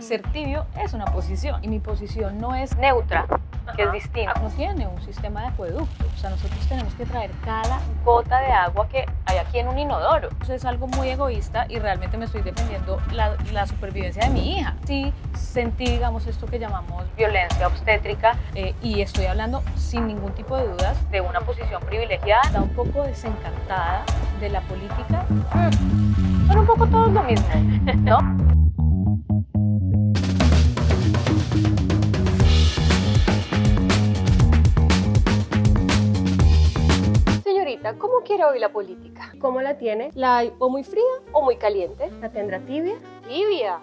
ser tibio es una posición y mi posición no es neutra, que es distinta. No tiene un sistema de acueducto, o sea, nosotros tenemos que traer cada gota de agua que hay aquí en un inodoro. Eso es algo muy egoísta y realmente me estoy defendiendo la supervivencia de mi hija. Sí sentí, digamos, esto que llamamos violencia obstétrica y estoy hablando sin ningún tipo de dudas de una posición privilegiada. Está un poco desencantada de la política. Son un poco todos lo mismo, ¿no? Señorita, ¿cómo quiere hoy la política? ¿Cómo la tiene? ¿La hay o muy fría o muy caliente? ¿La tendrá tibia? Tibia.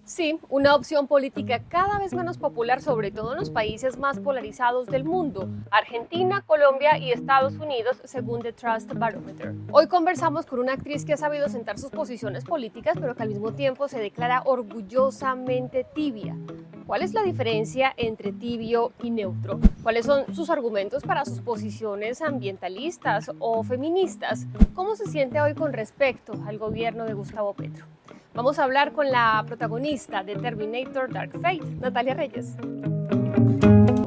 Sí, una opción política cada vez menos popular, sobre todo en los países más polarizados del mundo, Argentina, Colombia y Estados Unidos, según The Trust Barometer. Hoy conversamos con una actriz que ha sabido sentar sus posiciones políticas, pero que al mismo tiempo se declara orgullosamente tibia. ¿Cuál es la diferencia entre tibio y neutro? ¿Cuáles son sus argumentos para sus posiciones ambientalistas o feministas? ¿Cómo se siente hoy con respecto al gobierno de Gustavo Petro? Vamos a hablar con la protagonista de Terminator Dark Fate, Natalia Reyes.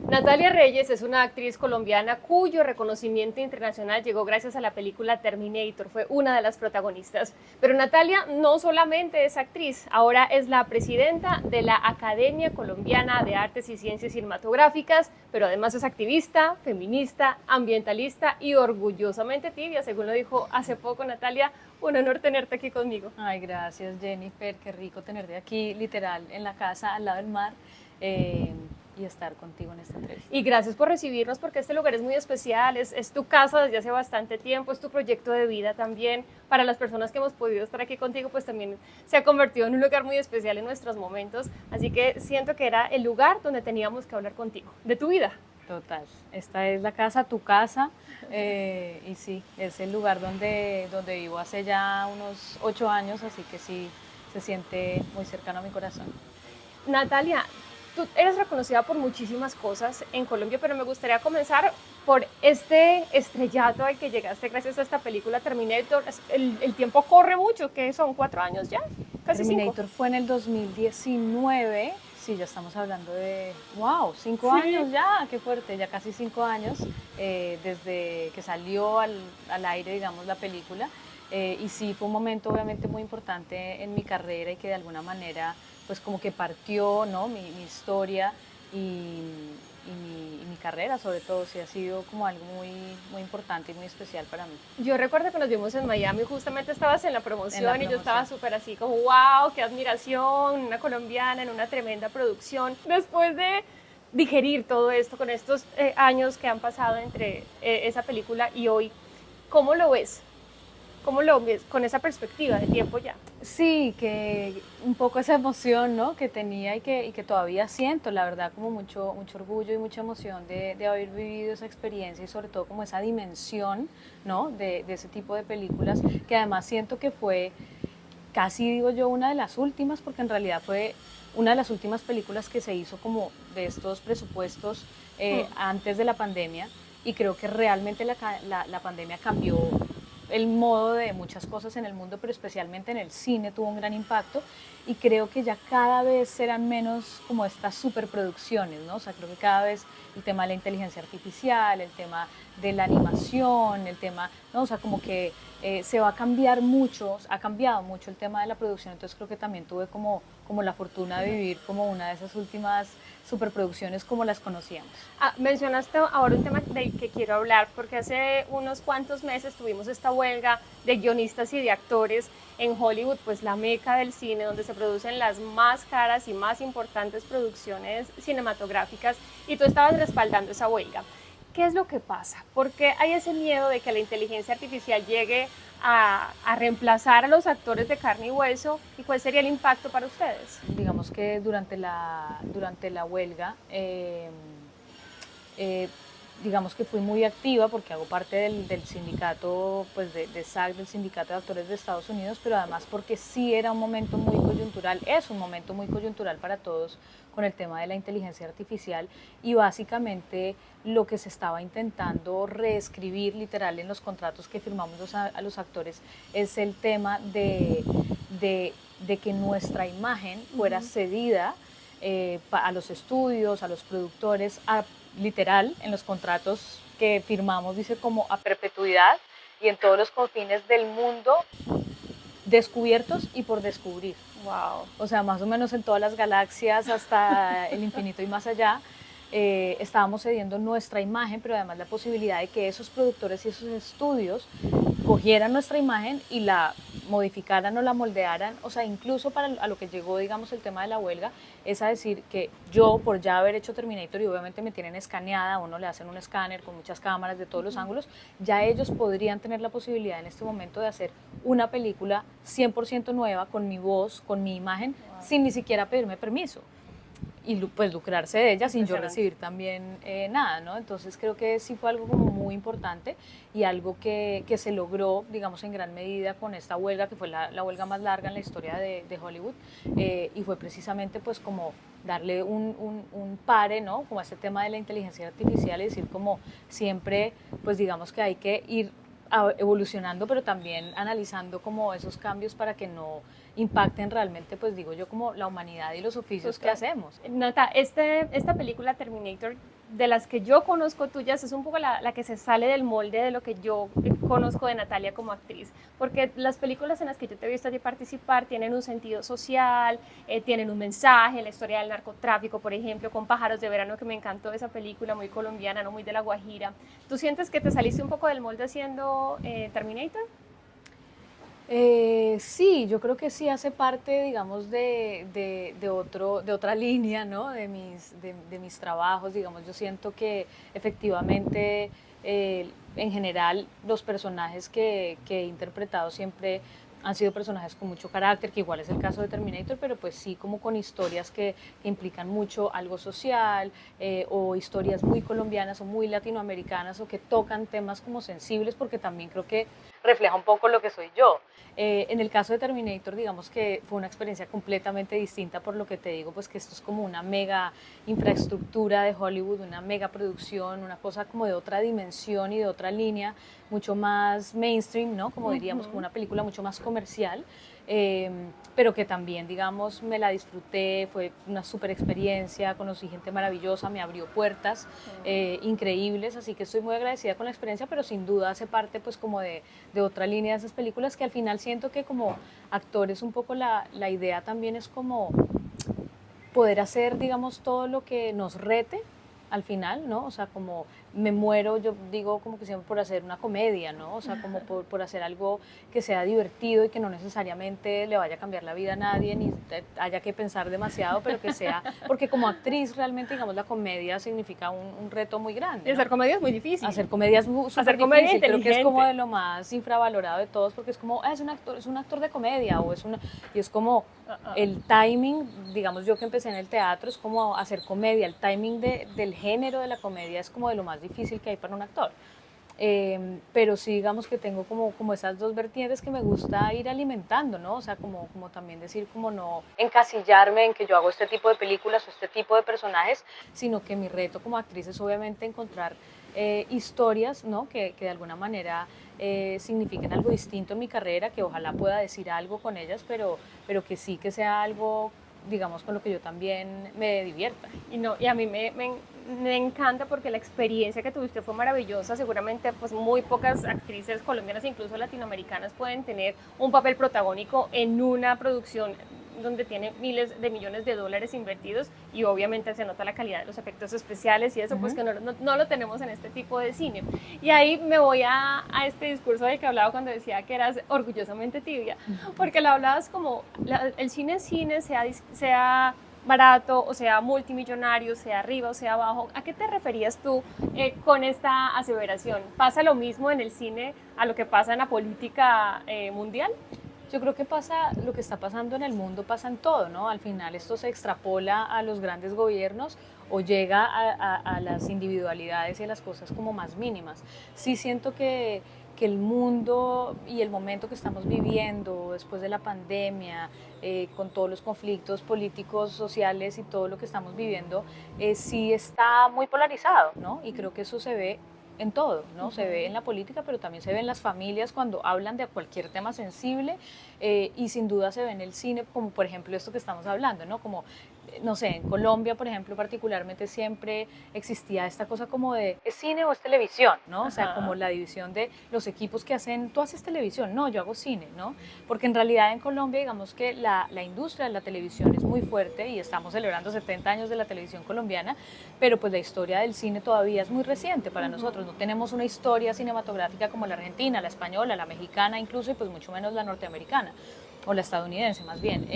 Natalia Reyes es una actriz colombiana cuyo reconocimiento internacional llegó gracias a la película Terminator, fue una de las protagonistas. Pero Natalia no solamente es actriz, ahora es la presidenta de la Academia Colombiana de Artes y Ciencias Cinematográficas, pero además es activista, feminista, ambientalista y orgullosamente tibia, según lo dijo hace poco Natalia. Un honor tenerte aquí conmigo. Ay, gracias Jennifer, qué rico tenerte aquí, literal, en la casa, al lado del mar. Y estar contigo en esta entrevista. Y gracias por recibirnos porque este lugar es muy especial, es tu casa desde hace bastante tiempo, es tu proyecto de vida también. Para las personas que hemos podido estar aquí contigo, pues también se ha convertido en un lugar muy especial en nuestros momentos. Así que siento que era el lugar donde teníamos que hablar contigo, de tu vida. Total, esta es la casa, tu casa, y sí, es el lugar donde vivo hace ya unos 8 años, así que sí, se siente muy cercano a mi corazón. Natalia, tú eres reconocida por muchísimas cosas en Colombia, pero me gustaría comenzar por este estrellato al que llegaste gracias a esta película Terminator. El tiempo corre mucho, que son 4 años ya, casi Terminator 5. fue en el 2019, sí, ya estamos hablando de, wow, 5 años ya, qué fuerte, ya casi 5 años desde que salió al aire, digamos, la película. Y sí, fue un momento obviamente muy importante en mi carrera y que de alguna manera pues como que partió, ¿no? mi historia y mi carrera sobre todo, sí ha sido como algo muy importante y muy especial para mí. Yo recuerdo que nos vimos en Miami, justamente estabas en la promoción y yo estaba súper así como wow, qué admiración, una colombiana en una tremenda producción. Después de digerir todo esto con estos años que han pasado entre esa película y hoy, ¿cómo lo ves? ¿Cómo lo ves con esa perspectiva de tiempo ya? Sí, que un poco esa emoción, ¿no? que tenía y que todavía siento, la verdad, como mucho orgullo y mucha emoción de haber vivido esa experiencia y sobre todo como esa dimensión, ¿no? de ese tipo de películas, que además siento que fue casi, digo yo, una de las últimas, porque en realidad fue una de las últimas películas que se hizo como de estos presupuestos antes de la pandemia, y creo que realmente la pandemia cambió el modo de muchas cosas en el mundo, pero especialmente en el cine tuvo un gran impacto, y creo que ya cada vez serán menos como estas superproducciones, ¿no? O sea, creo que cada vez el tema de la inteligencia artificial, el tema de la animación, el tema, ¿no? O sea, como que se va a cambiar mucho, ha cambiado mucho el tema de la producción, entonces creo que también tuve como la fortuna de vivir como una de esas últimas superproducciones como las conocíamos. Mencionaste ahora un tema del que quiero hablar, porque hace unos cuantos meses tuvimos esta huelga de guionistas y de actores en Hollywood, pues la meca del cine, donde se producen las más caras y más importantes producciones cinematográficas, y tú estabas respaldando esa huelga. ¿Qué es lo que pasa? ¿Por qué hay ese miedo de que la inteligencia artificial llegue a reemplazar a los actores de carne y hueso? ¿Y cuál sería el impacto para ustedes? Digamos que durante la huelga, digamos que fui muy activa porque hago parte del sindicato, pues de SAG, del Sindicato de Actores de Estados Unidos, pero además porque sí era un momento muy coyuntural, es un momento muy coyuntural para todos con el tema de la inteligencia artificial, y básicamente lo que se estaba intentando reescribir literal en los contratos que firmamos a los actores es el tema de de que nuestra imagen fuera cedida a los estudios, a los productores, literal, en los contratos que firmamos dice como a perpetuidad y en todos los confines del mundo descubiertos y por descubrir. Wow. O sea, más o menos en todas las galaxias hasta el infinito y más allá, estábamos cediendo nuestra imagen, pero además la posibilidad de que esos productores y esos estudios cogieran nuestra imagen y la modificaran o la moldearan, o sea, incluso a lo que llegó, digamos, el tema de la huelga, es a decir que yo, por ya haber hecho Terminator y obviamente me tienen escaneada, a uno le hacen un escáner con muchas cámaras de todos los ángulos, ya ellos podrían tener la posibilidad en este momento de hacer una película 100% nueva, con mi voz, con mi imagen, sin ni siquiera pedirme permiso. Y pues lucrarse de ella sin yo recibir también nada, ¿no? Entonces creo que sí fue algo como muy importante y algo que se logró, digamos, en gran medida con esta huelga, que fue la huelga más larga en la historia de Hollywood, y fue precisamente pues como darle un pare, ¿no? Como a este tema de la inteligencia artificial y decir como siempre, pues digamos que hay que ir evolucionando, pero también analizando como esos cambios para que no impacten realmente, pues digo yo, como la humanidad y los oficios que hacemos. Nata, esta película Terminator, de las que yo conozco tuyas, es un poco la que se sale del molde de lo que yo conozco de Natalia como actriz, porque las películas en las que yo te he visto a ti participar tienen un sentido social, tienen un mensaje, la historia del narcotráfico, por ejemplo, con Pájaros de Verano, que me encantó esa película, muy colombiana, no muy de La Guajira. ¿Tú sientes que te saliste un poco del molde haciendo Terminator? Sí, yo creo que sí hace parte, digamos, de otra línea, ¿no? De mis trabajos, digamos, yo siento que efectivamente, en general, los personajes que he interpretado siempre han sido personajes con mucho carácter, que igual es el caso de Terminator, pero pues sí como con historias que implican mucho algo social, o historias muy colombianas o muy latinoamericanas o que tocan temas como sensibles, porque también creo que refleja un poco lo que soy yo. En el caso de Terminator, digamos que fue una experiencia completamente distinta, por lo que te digo, pues que esto es como una mega infraestructura de Hollywood, una mega producción, una cosa como de otra dimensión y de otra línea, mucho más mainstream, ¿no? Como diríamos, como una película mucho más comercial, pero que también, digamos, me la disfruté, fue una súper experiencia, conocí gente maravillosa, me abrió puertas increíbles, así que estoy muy agradecida con la experiencia, pero sin duda hace parte pues como de otra línea de esas películas que al final siento que como actores un poco la idea también es como poder hacer, digamos, todo lo que nos rete al final, ¿no? O sea, como me muero, yo digo como que siempre por hacer una comedia, ¿no? O sea, como por hacer algo que sea divertido y que no necesariamente le vaya a cambiar la vida a nadie, ni haya que pensar demasiado, pero que sea, porque como actriz realmente, digamos, la comedia significa un reto muy grande, Y ¿no? hacer comedia es muy difícil. Hacer comedia es súper difícil, creo que es como de lo más infravalorado de todos, porque es como, es un actor de comedia, o es una, y es como el timing, digamos yo que empecé en el teatro, es como hacer comedia, el timing del género de la comedia es como de lo más difícil que hay para un actor. Pero sí, digamos que tengo como esas dos vertientes que me gusta ir alimentando, ¿no? O sea, como también decir, como no encasillarme en que yo hago este tipo de películas o este tipo de personajes, sino que mi reto como actriz es obviamente encontrar historias, ¿no? Que de alguna manera signifiquen algo distinto en mi carrera, que ojalá pueda decir algo con ellas, pero que sí que sea algo, digamos, con lo que yo también me divierta. Y a mí me encanta porque la experiencia que tuviste fue maravillosa. Seguramente pues muy pocas actrices colombianas, incluso latinoamericanas, pueden tener un papel protagónico en una producción donde tiene miles de millones de dólares invertidos, y obviamente se nota la calidad de los efectos especiales y eso, pues que no lo tenemos en este tipo de cine. Y ahí me voy a este discurso del que hablaba cuando decía que eras orgullosamente tibia, porque lo hablabas como el cine sea barato, o sea multimillonario, sea arriba o sea abajo. ¿A qué te referías tú con esta aseveración? ¿Pasa lo mismo en el cine a lo que pasa en la política mundial? Yo creo que pasa, lo que está pasando en el mundo pasa en todo, ¿no? Al final esto se extrapola a los grandes gobiernos o llega a las individualidades y a las cosas como más mínimas. Sí siento que el mundo y el momento que estamos viviendo después de la pandemia, con todos los conflictos políticos, sociales y todo lo que estamos viviendo, sí está muy polarizado, ¿no? Y creo que eso se ve en todo, ¿no? Se ve en la política, pero también se ve en las familias cuando hablan de cualquier tema sensible, y sin duda se ve en el cine, como por ejemplo esto que estamos hablando, ¿no? Como, no sé, en Colombia, por ejemplo, particularmente siempre existía esta cosa como de, ¿es cine o es televisión? ¿No? O sea, como la división de los equipos que hacen, tú haces televisión, no, yo hago cine, ¿no? Porque en realidad en Colombia, digamos que la industria de la televisión es muy fuerte y estamos celebrando 70 años de la televisión colombiana, pero pues la historia del cine todavía es muy reciente para nosotros, no tenemos una historia cinematográfica como la argentina, la española, la mexicana incluso, y pues mucho menos la norteamericana o la estadounidense más bien.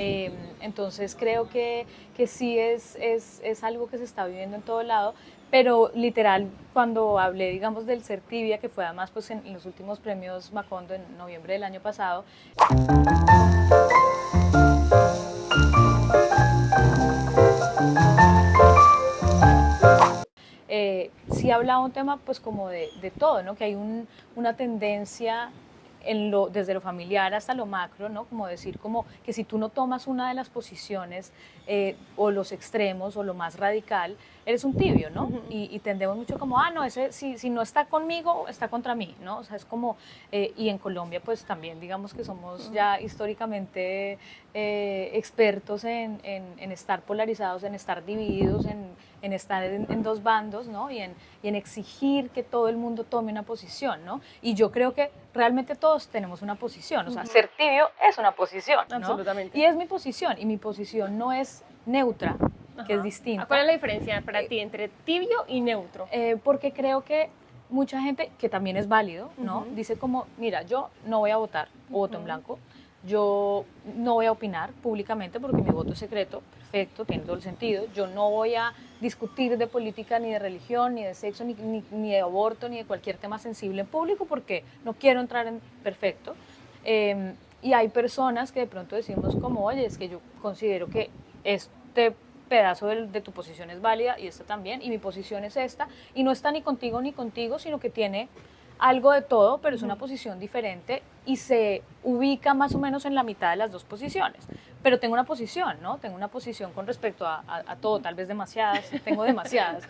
Entonces creo que sí es algo que se está viviendo en todo lado, pero literal cuando hablé, digamos, del Ser Tibia, que fue además pues en los últimos premios Macondo en noviembre del año pasado, sí hablaba un tema pues como de todo, ¿no? Que hay una tendencia desde lo familiar hasta lo macro, ¿no? Como decir como que si tú no tomas una de las posiciones, o los extremos o lo más radical, eres un tibio, ¿no? Y tendemos mucho como, no, ese si no está conmigo, está contra mí, ¿no? O sea, es como, y en Colombia pues también digamos que somos ya históricamente expertos en estar polarizados, en estar divididos, en estar en dos bandos, ¿no? Y en exigir que todo el mundo tome una posición, ¿no? Y yo creo que realmente todos tenemos una posición, o sea, ser tibio es una posición, ¿no? Absolutamente. Y es mi posición, y mi posición no es neutra, que es distinta. ¿Cuál es la diferencia para ti entre tibio y neutro? Porque creo que mucha gente, que también es válido, ¿no? Dice como, mira, yo no voy a votar o voto en blanco, yo no voy a opinar públicamente porque mi voto es secreto, perfecto, tiene todo el sentido, yo no voy a discutir de política, ni de religión, ni de sexo, ni de aborto, ni de cualquier tema sensible en público porque no quiero entrar en perfecto. Y hay personas que de pronto decimos como, oye, es que yo considero que este pedazo de tu posición es válida y esta también, y mi posición es esta, y no está ni contigo, sino que tiene algo de todo, pero es una posición diferente y se ubica más o menos en la mitad de las dos posiciones. Pero tengo una posición, ¿no? Tengo una posición con respecto a todo, tal vez demasiadas, tengo demasiadas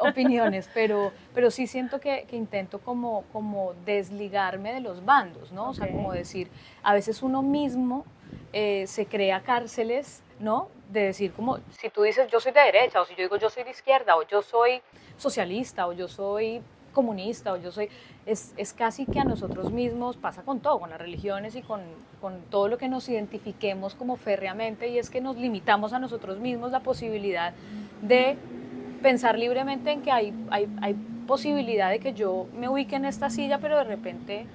opiniones, pero sí siento que intento como desligarme de los bandos, ¿no? O sea, como decir, a veces uno mismo se crea cárceles, ¿no? De decir como, si tú dices yo soy de derecha, o si yo digo yo soy de izquierda, o yo soy socialista, o yo soy comunista, o yo soy, es casi que a nosotros mismos, pasa con todo, con las religiones y con todo lo que nos identifiquemos como férreamente, y es que nos limitamos a nosotros mismos la posibilidad de pensar libremente en que hay posibilidad de que yo me ubique en esta silla, pero de repente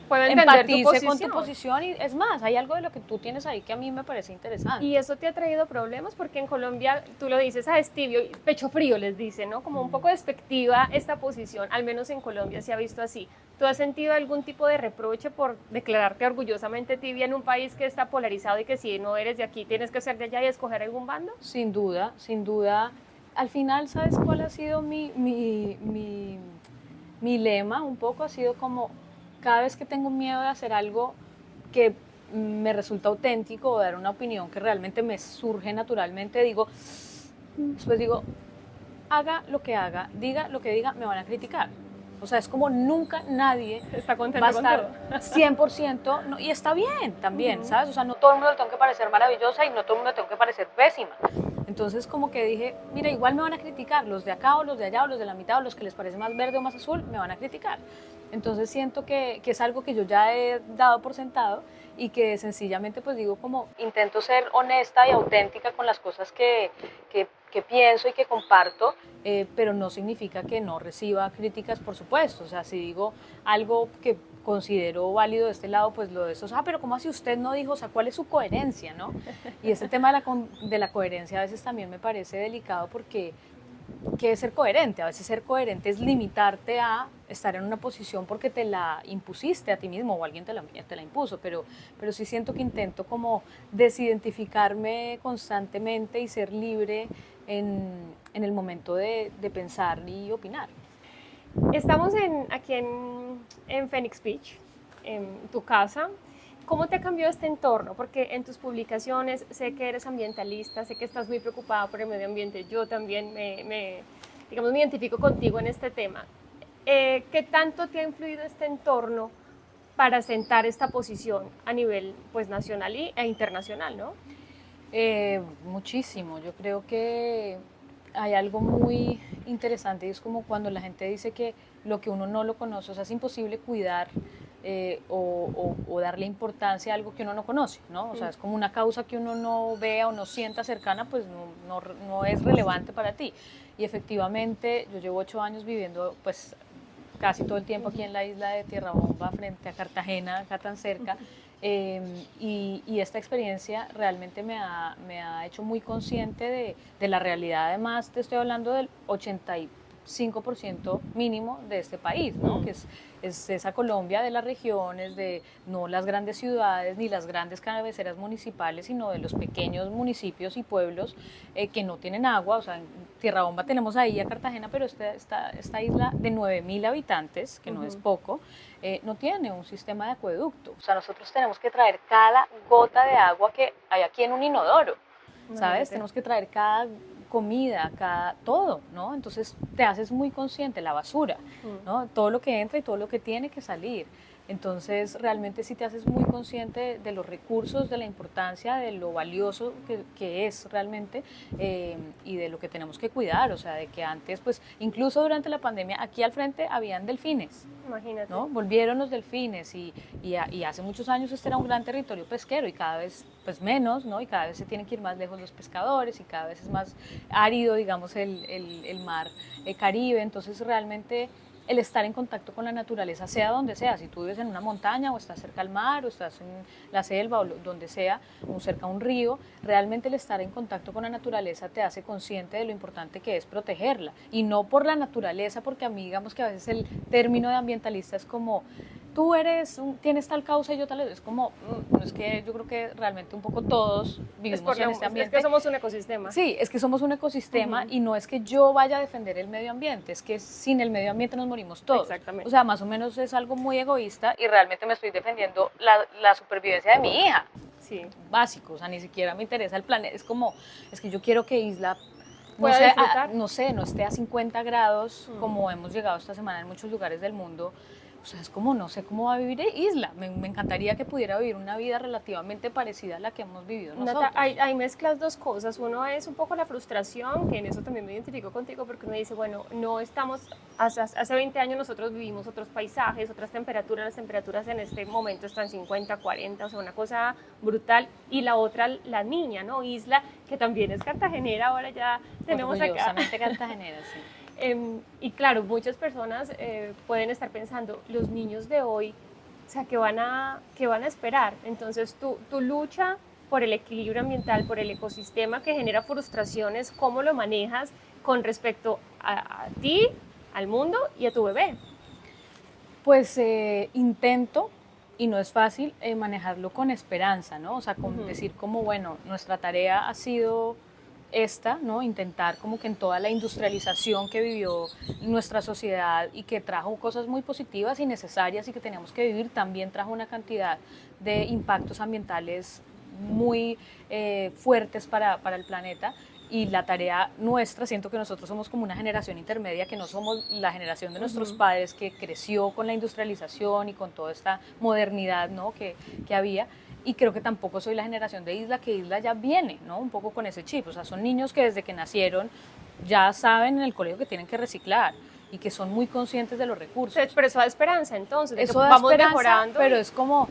puedo entender tu empatice posición. con tu posición, y es más, hay algo de lo que tú tienes ahí que a mí me parece interesante. ¿Y eso te ha traído problemas? Porque en Colombia tú lo dices, es tibio, pecho frío les dicen, ¿no? Como un poco despectiva esta posición, al menos en Colombia se ha visto así. ¿Tú has sentido algún tipo de reproche por declararte orgullosamente tibia en un país que está polarizado y que si no eres de aquí tienes que ser de allá y escoger algún bando? Sin duda, sin duda. Al final, ¿sabes cuál ha sido mi lema? Un poco ha sido como, cada vez que tengo miedo de hacer algo que me resulta auténtico o dar una opinión que realmente me surge naturalmente, después digo, haga lo que haga, diga lo que diga, me van a criticar. O sea, es como nunca nadie está va a estar 100%, no, y está bien también, ¿sabes? O sea, no todo el mundo le tengo que parecer maravillosa y no todo el mundo le tengo que parecer pésima. Entonces como que dije, mira, igual me van a criticar, los de acá o los de allá o los de la mitad o los que les parece más verde o más azul, me van a criticar. Entonces siento que es algo que yo ya he dado por sentado y que sencillamente pues digo como intento ser honesta y auténtica con las cosas que pienso y que comparto, pero no significa que no reciba críticas, por supuesto. O sea, si digo algo que considero válido de este lado, pues lo de eso, pero ¿cómo así usted no dijo? O sea, ¿cuál es su coherencia, no? Y este tema de la coherencia a veces también me parece delicado porque ¿qué es ser coherente? A veces ser coherente es limitarte a estar en una posición porque te la impusiste a ti mismo o alguien te la impuso, pero sí siento que intento como desidentificarme constantemente y ser libre en el momento de pensar y opinar. Estamos aquí en Phoenix Beach, en tu casa. ¿Cómo te ha cambiado este entorno? Porque en tus publicaciones sé que eres ambientalista, sé que estás muy preocupada por el medio ambiente. Yo también me identifico contigo en este tema. ¿Qué tanto te ha influido este entorno para sentar esta posición a nivel pues, nacional e internacional, ¿no? Muchísimo. Yo creo que hay algo muy interesante y es como cuando la gente dice que lo que uno no lo conoce, o sea, es imposible cuidar o darle importancia a algo que uno no conoce, ¿no? O sea, es como una causa que uno no vea o no sienta cercana, pues no es relevante para ti. Y efectivamente, yo llevo 8 años viviendo, pues, casi todo el tiempo aquí en la isla de Tierra Bomba, frente a Cartagena, acá tan cerca. Y esta experiencia realmente me ha hecho muy consciente de la realidad. Además, te estoy hablando del 85% mínimo de este país, ¿no? Que es esa Colombia de las regiones, de no las grandes ciudades ni las grandes cabeceras municipales, sino de los pequeños municipios y pueblos que no tienen agua. O sea, en Tierra Bomba tenemos ahí a Cartagena, pero esta isla de 9.000 habitantes, que no es poco, no tiene un sistema de acueducto. O sea, nosotros tenemos que traer cada gota de agua que hay aquí en un inodoro, ¿sabes? Tenemos que traer cada comida, cada todo, ¿no? Entonces te haces muy consciente, la basura, ¿no? Todo lo que entra y todo lo que tiene que salir. Entonces, realmente sí te haces muy consciente de los recursos, de la importancia, de lo valioso que es realmente y de lo que tenemos que cuidar. O sea, de que antes, pues, incluso durante la pandemia, aquí al frente habían delfines. Imagínate. ¿No? Volvieron los delfines y hace muchos años este era un gran territorio pesquero y cada vez pues menos, ¿no? Y cada vez se tienen que ir más lejos los pescadores y cada vez es más árido, digamos, el mar Caribe. Entonces, realmente el estar en contacto con la naturaleza, sea donde sea, si tú vives en una montaña o estás cerca al mar o estás en la selva o donde sea, o cerca a un río, realmente el estar en contacto con la naturaleza te hace consciente de lo importante que es protegerla. Y no por la naturaleza, porque a mí digamos que a veces el término de ambientalista es como tú tienes tal causa y yo tal, es como, no es que yo creo que realmente un poco todos vivimos en este ambiente. Es que somos un ecosistema. Sí, es que somos un ecosistema y no es que yo vaya a defender el medio ambiente, es que sin el medio ambiente nos morimos todos. Exactamente. O sea, más o menos es algo muy egoísta y realmente me estoy defendiendo la supervivencia de mi hija. Sí. Básico, o sea, ni siquiera me interesa el planeta, es que yo quiero que Isla no esté a 50 grados como hemos llegado esta semana en muchos lugares del mundo. O sea, es como no sé cómo va a vivir Isla. Me encantaría que pudiera vivir una vida relativamente parecida a la que hemos vivido nosotros. Nata, hay mezclas dos cosas. Uno es un poco la frustración, que en eso también me identifico contigo, porque uno dice, bueno, no estamos, hace 20 años nosotros vivimos otros paisajes, otras temperaturas, las temperaturas en este momento están 50, 40, o sea, una cosa brutal. Y la otra, la niña, ¿no? Isla, que también es cartagenera, ahora ya tenemos acá. Cartagenera, sí. Y claro, muchas personas pueden estar pensando, los niños de hoy, o sea, ¿qué van a esperar? Entonces, tu lucha por el equilibrio ambiental, por el ecosistema que genera frustraciones, ¿cómo lo manejas con respecto a ti, al mundo y a tu bebé? Pues intento, y no es fácil, manejarlo con esperanza, ¿no? O sea, decir como, bueno, nuestra tarea ha sido ¿no? Intentar como que en toda la industrialización que vivió nuestra sociedad y que trajo cosas muy positivas y necesarias y que teníamos que vivir, también trajo una cantidad de impactos ambientales muy fuertes para el planeta. Y la tarea nuestra, siento que nosotros somos como una generación intermedia, que no somos la generación de nuestros padres que creció con la industrialización y con toda esta modernidad, ¿no? que había. Y creo que tampoco soy la generación de Isla, que Isla ya viene, ¿no? Un poco con ese chip. O sea, son niños que desde que nacieron ya saben en el colegio que tienen que reciclar y que son muy conscientes de los recursos. Pero eso da esperanza, entonces, de eso que da vamos esperanza, mejorando.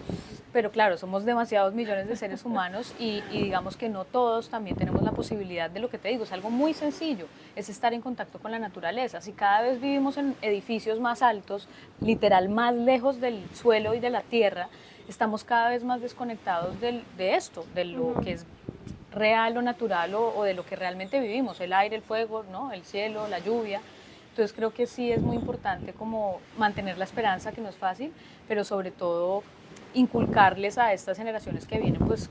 Pero claro, somos demasiados millones de seres humanos y digamos que no todos también tenemos la posibilidad de lo que te digo, es algo muy sencillo, es estar en contacto con la naturaleza. Si cada vez vivimos en edificios más altos, literal más lejos del suelo y de la tierra, estamos cada vez más desconectados de esto, de lo que es real o natural o de lo que realmente vivimos, el aire, el fuego, ¿no? El cielo, la lluvia. Entonces creo que sí es muy importante como mantener la esperanza, que no es fácil, pero sobre todo inculcarles a estas generaciones que vienen, pues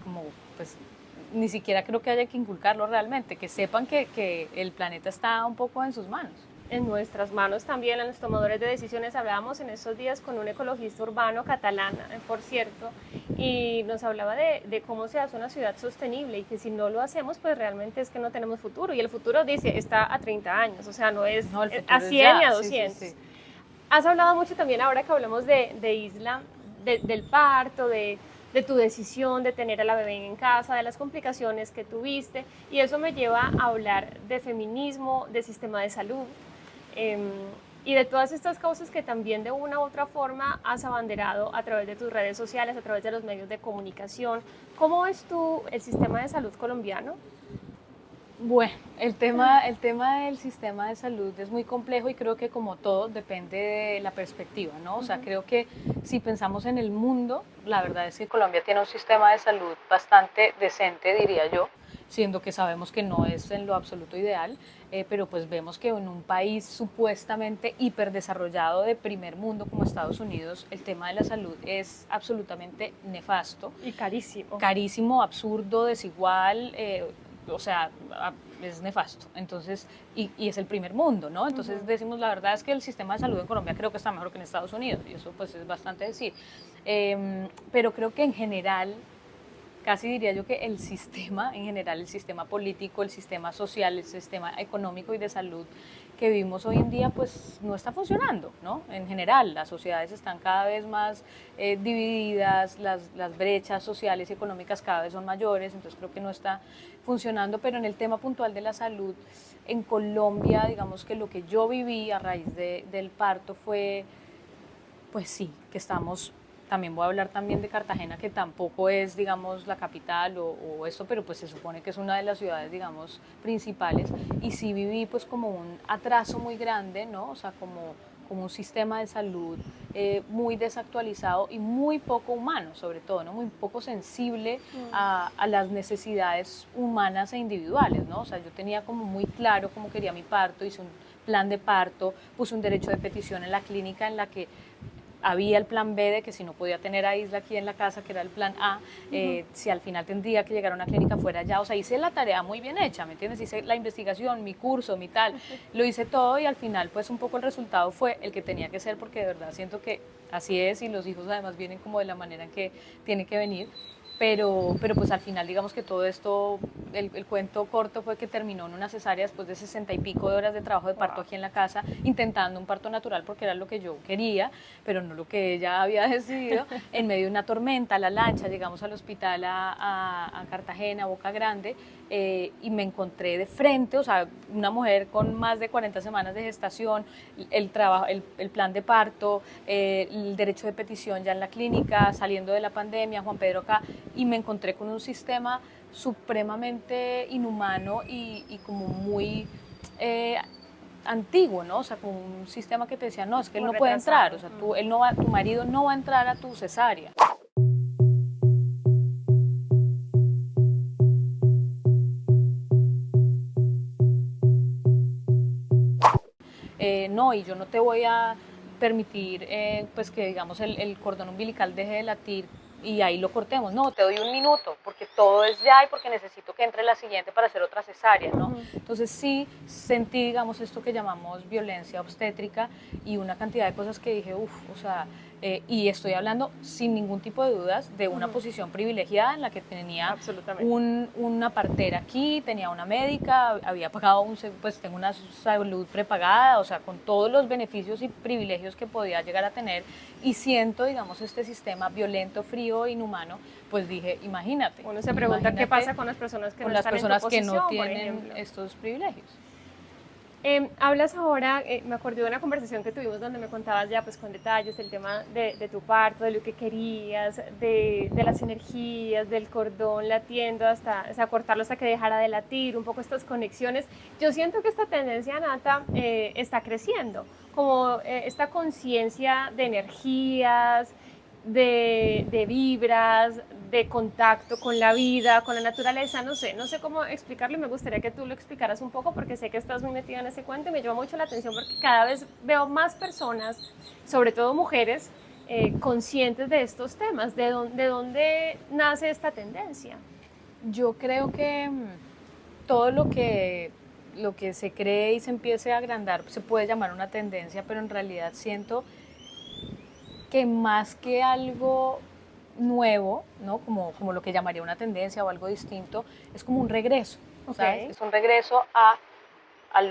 ni siquiera creo que haya que inculcarlo realmente, que sepan que el planeta está un poco en sus manos. En nuestras manos también, en los tomadores de decisiones. Hablábamos en estos días con un ecologista urbano catalán, por cierto, y nos hablaba de cómo se hace una ciudad sostenible y que si no lo hacemos, pues realmente es que no tenemos futuro. Y el futuro, dice, está a 30 años, o sea, no es a 100 ni a 200. Sí. Has hablado mucho también ahora que hablamos de Isla, del parto, de tu decisión de tener a la bebé en casa, de las complicaciones que tuviste, y eso me lleva a hablar de feminismo, de sistema de salud, eh, y de todas estas causas que también de una u otra forma has abanderado a través de tus redes sociales, a través de los medios de comunicación. ¿Cómo ves tú el sistema de salud colombiano? Bueno, el tema del sistema de salud es muy complejo y creo que como todo depende de la perspectiva, ¿no? O sea, creo que si pensamos en el mundo, la verdad es que Colombia tiene un sistema de salud bastante decente, diría yo, siendo que sabemos que no es en lo absoluto ideal, pero pues vemos que en un país supuestamente hiperdesarrollado de primer mundo como Estados Unidos, el tema de la salud es absolutamente nefasto. Y carísimo. Carísimo, absurdo, desigual, o sea, es nefasto. Entonces, y es el primer mundo, ¿no? Entonces decimos, la verdad es que el sistema de salud en Colombia creo que está mejor que en Estados Unidos, y eso pues es bastante decir. Pero creo que en general, casi diría yo que el sistema, en general, el sistema político, el sistema social, el sistema económico y de salud que vivimos hoy en día, pues no está funcionando, ¿no? En general, las sociedades están cada vez más divididas, las brechas sociales y económicas cada vez son mayores, entonces creo que no está funcionando, pero en el tema puntual de la salud, en Colombia, digamos que lo que yo viví a raíz del parto fue, pues sí, que estamos, también voy a hablar también de Cartagena, que tampoco es, digamos, la capital o esto, pero pues se supone que es una de las ciudades, digamos, principales, y sí viví pues como un atraso muy grande, ¿no? O sea, como un sistema de salud muy desactualizado y muy poco humano, sobre todo, ¿no? Muy poco sensible a las necesidades humanas e individuales, ¿no? O sea, yo tenía como muy claro cómo quería mi parto, hice un plan de parto, puse un derecho de petición en la clínica en la que había el plan B de que si no podía tener a Isla aquí en la casa, que era el plan A, si al final tendría que llegar a una clínica fuera allá, o sea, hice la tarea muy bien hecha, ¿me entiendes? Hice la investigación, mi curso, mi tal, lo hice todo y al final pues un poco el resultado fue el que tenía que ser porque de verdad siento que así es y los hijos además vienen como de la manera en que tienen que venir. Pero pues al final digamos que todo esto, el cuento corto fue que terminó en una cesárea después de 60 y pico de horas de trabajo de parto aquí en la casa, intentando un parto natural porque era lo que yo quería, pero no lo que ella había decidido, en medio de una tormenta, la lancha, llegamos al hospital a Cartagena, Boca Grande, y me encontré de frente, o sea, una mujer con más de 40 semanas de gestación, el plan de parto, el derecho de petición ya en la clínica, saliendo de la pandemia, Juan Pedro acá, y me encontré con un sistema supremamente inhumano y como muy antiguo, ¿no? O sea, con un sistema que te decía, no, es que él no puede entrar, o sea, tu marido no va a entrar a tu cesárea. No, y yo no te voy a permitir pues que digamos el cordón umbilical deje de latir y ahí lo cortemos. No, te doy un minuto porque todo es ya y porque necesito que entre la siguiente para hacer otra cesárea, ¿no? Entonces sí sentí, digamos, esto que llamamos violencia obstétrica y una cantidad de cosas que dije, uff, o sea, y estoy hablando sin ningún tipo de dudas de una posición privilegiada en la que tenía una partera aquí, tenía una médica, había pagado pues tengo una salud prepagada, o sea, con todos los beneficios y privilegios que podía llegar a tener y siento, digamos, este sistema violento, frío, inhumano, pues dije, imagínate. Uno se pregunta qué pasa con las personas que no están en tu posición, que no tienen estos privilegios. Hablas ahora, me acordé de una conversación que tuvimos donde me contabas ya pues con detalles el tema de tu parto, de lo que querías, de las energías, del cordón latiendo hasta, o sea, cortarlo hasta que dejara de latir, un poco estas conexiones. Yo siento que esta tendencia, Nata, está creciendo, como esta conciencia de energías, de vibras, de contacto con la vida, con la naturaleza, no sé cómo explicarlo y me gustaría que tú lo explicaras un poco porque sé que estás muy metida en ese cuento y me llama mucho la atención porque cada vez veo más personas, sobre todo mujeres, conscientes de estos temas. ¿De dónde nace esta tendencia? Yo creo que todo lo que se cree y se empiece a agrandar se puede llamar una tendencia, pero en realidad siento que más que algo nuevo, ¿no? como lo que llamaría una tendencia o algo distinto, es como un regreso, ¿sabes? Es un regreso a a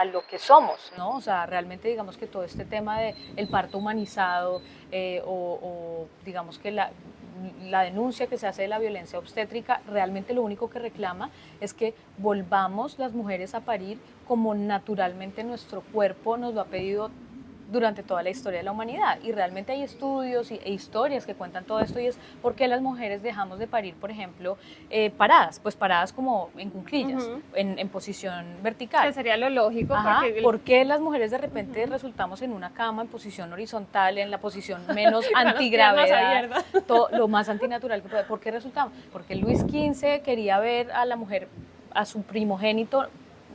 lo que somos, ¿no? O sea, realmente digamos que todo este tema de el parto humanizado o digamos que la denuncia que se hace de la violencia obstétrica, realmente lo único que reclama es que volvamos las mujeres a parir como naturalmente nuestro cuerpo nos lo ha pedido durante toda la historia de la humanidad. Y realmente hay estudios e historias que cuentan todo esto, y es por qué las mujeres dejamos de parir, por ejemplo, paradas, pues paradas como en cuclillas, en posición vertical. Que sería lo lógico. Ajá, ¿por qué las mujeres de repente resultamos en una cama en posición horizontal, en la posición menos antigravedad, lo más antinatural que puede? ¿Por qué resultamos? Porque Luis XV quería ver a la mujer, a su primogénito,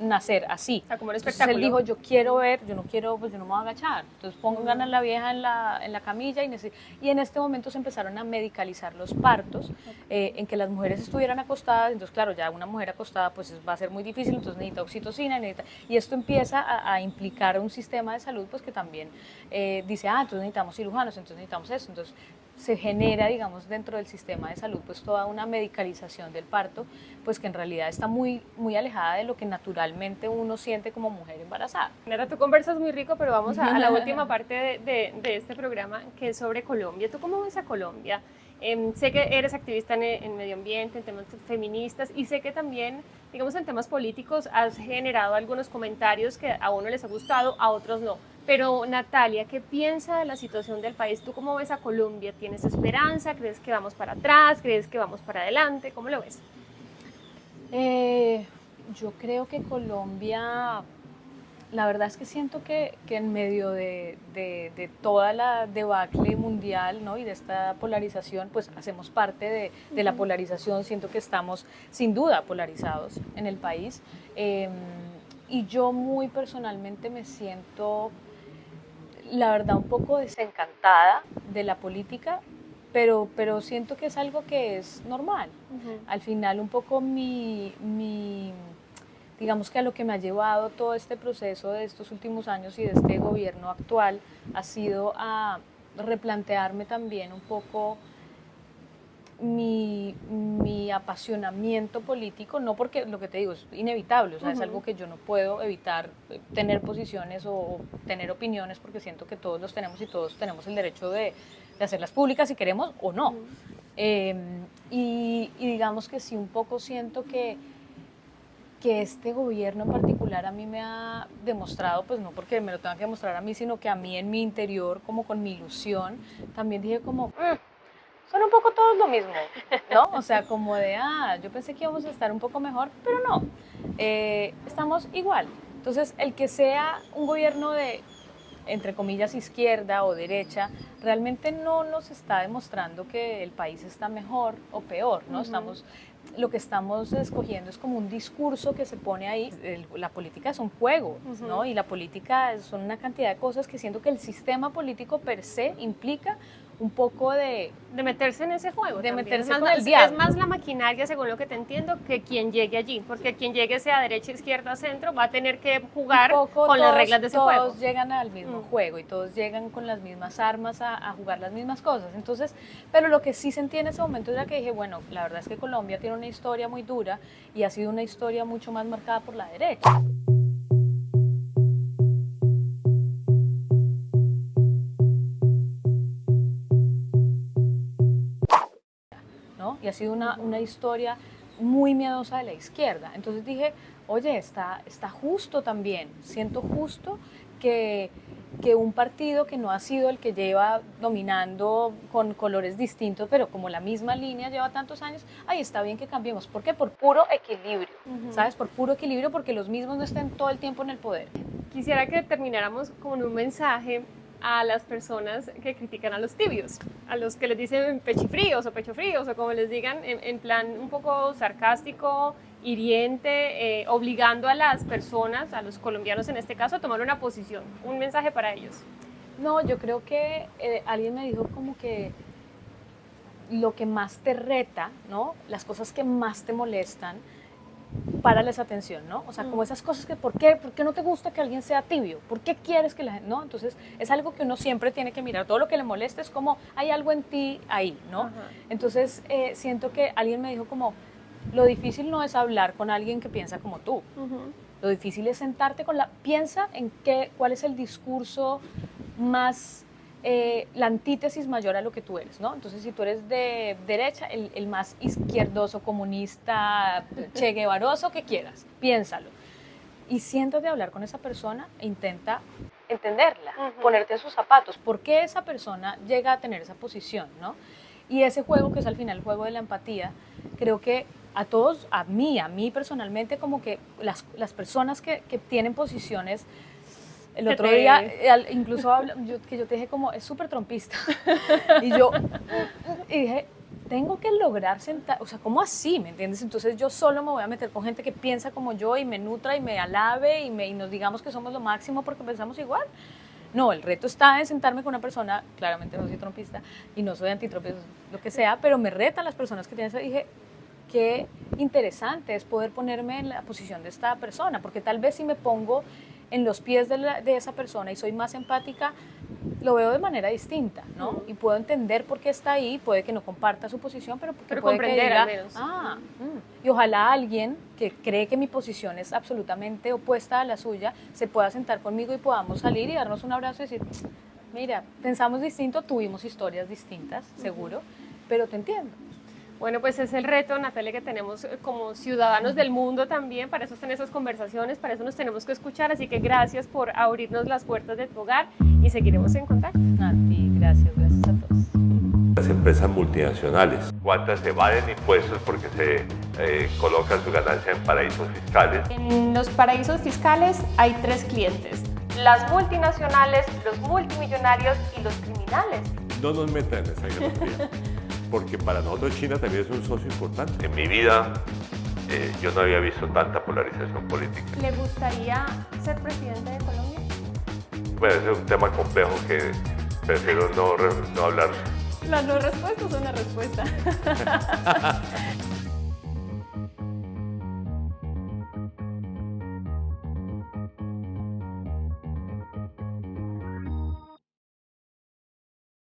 nacer así. O sea, como un Entonces espectáculo. él dijo, yo quiero ver, yo no quiero, pues yo no me voy a agachar. Entonces pongan a la vieja en la camilla y en este momento se empezaron a medicalizar los partos, en que las mujeres estuvieran acostadas. Entonces claro, ya una mujer acostada pues va a ser muy difícil, entonces necesita oxitocina, y esto empieza a implicar un sistema de salud pues que también dice, entonces necesitamos cirujanos, entonces necesitamos eso. Entonces se genera, digamos, dentro del sistema de salud, pues toda una medicalización del parto, pues que en realidad está muy, muy alejada de lo que naturalmente uno siente como mujer embarazada. Nara, tú conversas muy rico, pero vamos a la última parte de este programa, que es sobre Colombia. ¿Tú cómo ves a Colombia? Sé que eres activista en medio ambiente, en temas feministas, y sé que también, digamos, en temas políticos has generado algunos comentarios que a uno les ha gustado, a otros no. Pero Natalia, ¿qué piensa de la situación del país? ¿Tú cómo ves a Colombia? ¿Tienes esperanza? ¿Crees que vamos para atrás? ¿Crees que vamos para adelante? ¿Cómo lo ves? Yo creo que Colombia, la verdad es que siento que en medio de toda la debacle mundial, ¿no? Y de esta polarización, pues hacemos parte de la polarización. Siento que estamos sin duda polarizados en el país. Y yo muy personalmente me siento, la verdad, un poco desencantada de la política, pero siento que es algo que es normal. Al final un poco digamos que a lo que me ha llevado todo este proceso de estos últimos años y de este gobierno actual ha sido a replantearme también un poco mi apasionamiento político, no porque lo que te digo es inevitable, o sea, es algo que yo no puedo evitar, tener posiciones o tener opiniones, porque siento que todos los tenemos y todos tenemos el derecho de hacerlas públicas si queremos o no. Y digamos que sí, un poco siento que este gobierno en particular a mí me ha demostrado, pues no porque me lo tenga que demostrar a mí, sino que a mí en mi interior, como con mi ilusión, también dije como, son un poco todos lo mismo, ¿no? O sea, como de, yo pensé que íbamos a estar un poco mejor, pero no, estamos igual. Entonces, el que sea un gobierno de, entre comillas, izquierda o derecha, realmente no nos está demostrando que el país está mejor o peor, ¿no? Lo que estamos escogiendo es como un discurso que se pone ahí. La política es un juego, ¿no? Y la política son una cantidad de cosas que siento que el sistema político per se implica un poco de meterse en ese juego. De también. meterse con el diablo. Es más la maquinaria, según lo que te entiendo, que quien llegue allí, porque quien llegue sea derecha, izquierda, centro, va a tener que jugar con las reglas de ese juego. Todos llegan al mismo juego y todos llegan con las mismas armas a jugar las mismas cosas. Entonces, pero lo que sí sentí en ese momento era que dije, bueno, la verdad es que Colombia tiene una historia muy dura y ha sido una historia mucho más marcada por la derecha. Y ha sido una historia muy miedosa de la izquierda. Entonces dije, oye, está justo también, siento justo que un partido que no ha sido el que lleva dominando con colores distintos, pero como la misma línea lleva tantos años, está bien que cambiemos. ¿Por qué? Por puro equilibrio, ¿sabes? Por puro equilibrio, porque los mismos no estén todo el tiempo en el poder. Quisiera que termináramos con un mensaje a las personas que critican a los tibios, a los que les dicen pechifríos o como les digan, en plan un poco sarcástico, hiriente, obligando a las personas, a los colombianos en este caso, a tomar una posición. Un mensaje para ellos. No, yo creo que alguien me dijo como que lo que más te reta, ¿no? Las cosas que más te molestan, párales atención, ¿no? O sea, como esas cosas que, ¿por qué no te gusta que alguien sea tibio? ¿Por qué quieres que la gente, no? Entonces, es algo que uno siempre tiene que mirar. Todo lo que le molesta es como, hay algo en ti ahí, ¿no? Entonces, siento que alguien me dijo como, lo difícil no es hablar con alguien que piensa como tú. Lo difícil es sentarte piensa en cuál es el discurso más, la antítesis mayor a lo que tú eres, ¿no? Entonces, si tú eres de derecha, el más izquierdoso, comunista, che guevaroso que quieras, piénsalo. Y siéntate a hablar con esa persona e intenta entenderla, ponerte en sus zapatos. ¿Por qué esa persona llega a tener esa posición, no? Y ese juego, que es al final el juego de la empatía, creo que a todos, a mí personalmente, como que las personas que tienen posiciones. El otro día, incluso que yo te dije como, es súper trompista. Y dije, tengo que lograr sentar, o sea, ¿cómo así? ¿Me entiendes? Entonces yo solo me voy a meter con gente que piensa como yo y me nutra y me alabe y nos digamos que somos lo máximo porque pensamos igual. No, el reto está en sentarme con una persona, claramente no soy trompista y no soy antitrompista, lo que sea, pero me retan las personas que tienen eso. Dije, qué interesante es poder ponerme en la posición de esta persona, porque tal vez si me pongo en los pies de esa persona y soy más empática, lo veo de manera distinta, ¿no? Y puedo entender por qué está ahí, puede que no comparta su posición, pero puede comprender que diga, al menos. Y ojalá alguien que cree que mi posición es absolutamente opuesta a la suya, se pueda sentar conmigo y podamos salir y darnos un abrazo y decir, mira, pensamos distinto, tuvimos historias distintas, seguro, pero te entiendo. Bueno, pues es el reto, Natalia, que tenemos como ciudadanos del mundo también. Para eso están esas conversaciones, para eso nos tenemos que escuchar. Así que gracias por abrirnos las puertas de tu hogar y seguiremos en contacto. A ti, gracias a todos. Las empresas multinacionales, ¿cuántas evaden impuestos porque se colocan su ganancia en paraísos fiscales? En los paraísos fiscales hay 3 clientes: las multinacionales, los multimillonarios y los criminales. No nos metan en esa geografía, porque para nosotros China también es un socio importante. En mi vida yo no había visto tanta polarización política. ¿Le gustaría ser presidente de Colombia? Bueno, ese es un tema complejo que prefiero no hablar. Las 2 respuestas son una respuesta.